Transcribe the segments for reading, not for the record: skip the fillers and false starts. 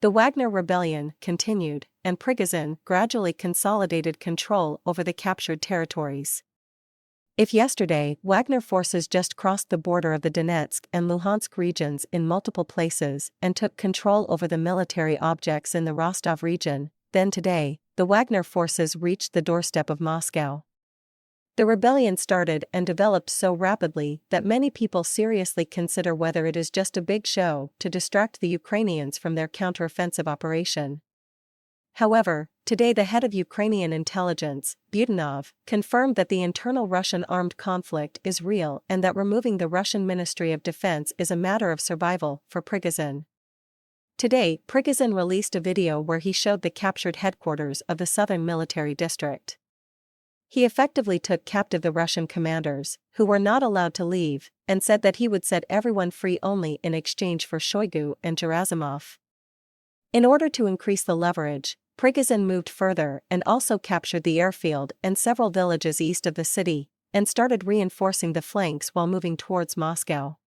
The Wagner rebellion continued, and Prigozhin gradually consolidated control over the captured territories. If yesterday Wagner forces just crossed the border of the Donetsk and Luhansk regions in multiple places and took control over the military objects in the Rostov region, then today, the Wagner forces reached the doorstep of Moscow. The rebellion started and developed so rapidly that many people seriously consider whether it is just a big show to distract the Ukrainians from their counteroffensive operation. However, today the head of Ukrainian intelligence, Budanov, confirmed that the internal Russian armed conflict is real and that removing the Russian Ministry of Defense is a matter of survival for Prigozhin. Today, Prigozhin released a video where he showed the captured headquarters of the Southern Military District. He effectively took captive the Russian commanders, who were not allowed to leave, and said that he would set everyone free only in exchange for Shoigu and Gerasimov. In order to increase the leverage, Prigozhin moved further and also captured the airfield and several villages east of the city, and started reinforcing the flanks while moving towards Moscow.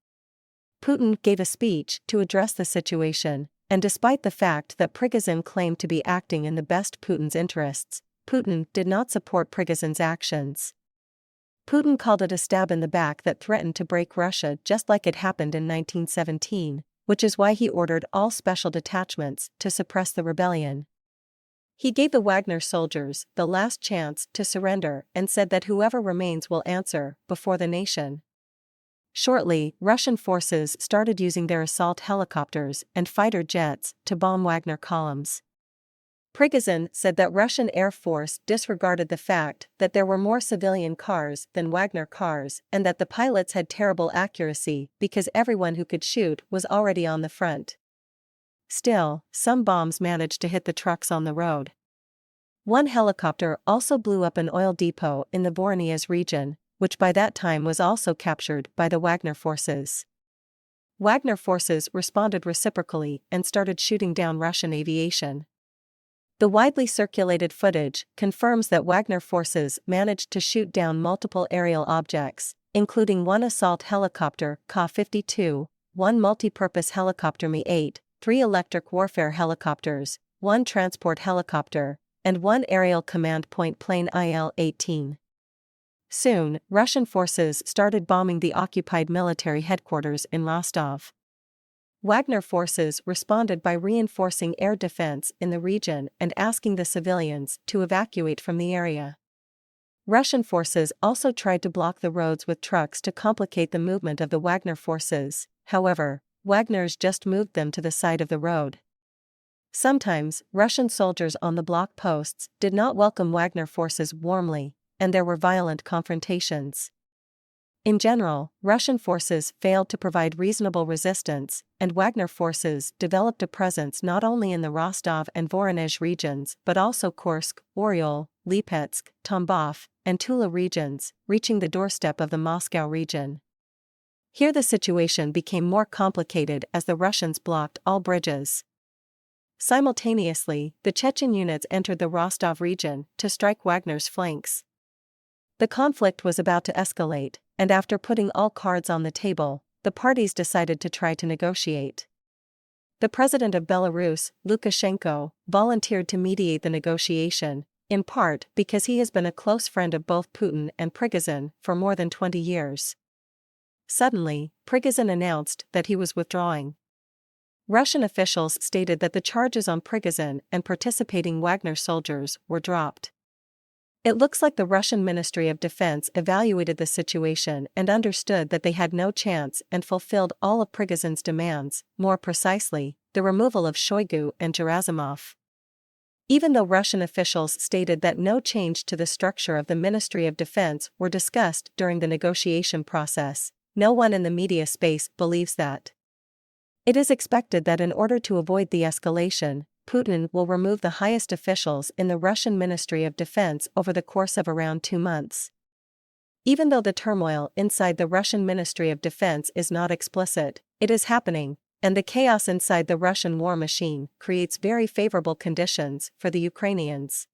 Putin gave a speech to address the situation, and despite the fact that Prigozhin claimed to be acting in the best Putin's interests, Putin did not support Prigozhin's actions. Putin called it a stab in the back that threatened to break Russia just like it happened in 1917, which is why he ordered all special detachments to suppress the rebellion. He gave the Wagner soldiers the last chance to surrender and said that whoever remains will answer before the nation. Shortly, Russian forces started using their assault helicopters and fighter jets to bomb Wagner columns. Prigozhin said that Russian Air Force disregarded the fact that there were more civilian cars than Wagner cars and that the pilots had terrible accuracy because everyone who could shoot was already on the front. Still, some bombs managed to hit the trucks on the road. One helicopter also blew up an oil depot in the Voronezh region, which by that time was also captured by the Wagner forces. Wagner forces responded reciprocally and started shooting down Russian aviation. The widely circulated footage confirms that Wagner forces managed to shoot down multiple aerial objects, including one assault helicopter Ka-52, one multi-purpose helicopter Mi-8, 3 electric warfare helicopters, 1 transport helicopter, and 1 aerial command point plane Il-18. Soon, Russian forces started bombing the occupied military headquarters in Rostov. Wagner forces responded by reinforcing air defense in the region and asking the civilians to evacuate from the area. Russian forces also tried to block the roads with trucks to complicate the movement of the Wagner forces, however, Wagners just moved them to the side of the road. Sometimes, Russian soldiers on the block posts did not welcome Wagner forces warmly, and there were violent confrontations. In general, Russian forces failed to provide reasonable resistance, and Wagner forces developed a presence not only in the Rostov and Voronezh regions but also Kursk, Oryol, Lipetsk, Tambov, and Tula regions, reaching the doorstep of the Moscow region. Here the situation became more complicated as the Russians blocked all bridges. Simultaneously, the Chechen units entered the Rostov region to strike Wagner's flanks. The conflict was about to escalate, and after putting all cards on the table, the parties decided to try to negotiate. The president of Belarus, Lukashenko, volunteered to mediate the negotiation, in part because he has been a close friend of both Putin and Prigozhin for more than 20 years. Suddenly, Prigozhin announced that he was withdrawing. Russian officials stated that the charges on Prigozhin and participating Wagner soldiers were dropped. It looks like the Russian Ministry of Defense evaluated the situation and understood that they had no chance and fulfilled all of Prigozhin's demands, more precisely, the removal of Shoigu and Gerasimov. Even though Russian officials stated that no change to the structure of the Ministry of Defense were discussed during the negotiation process, no one in the media space believes that. It is expected that in order to avoid the escalation, Putin will remove the highest officials in the Russian Ministry of Defense over the course of around 2 months. Even though the turmoil inside the Russian Ministry of Defense is not explicit, it is happening, and the chaos inside the Russian war machine creates very favorable conditions for the Ukrainians.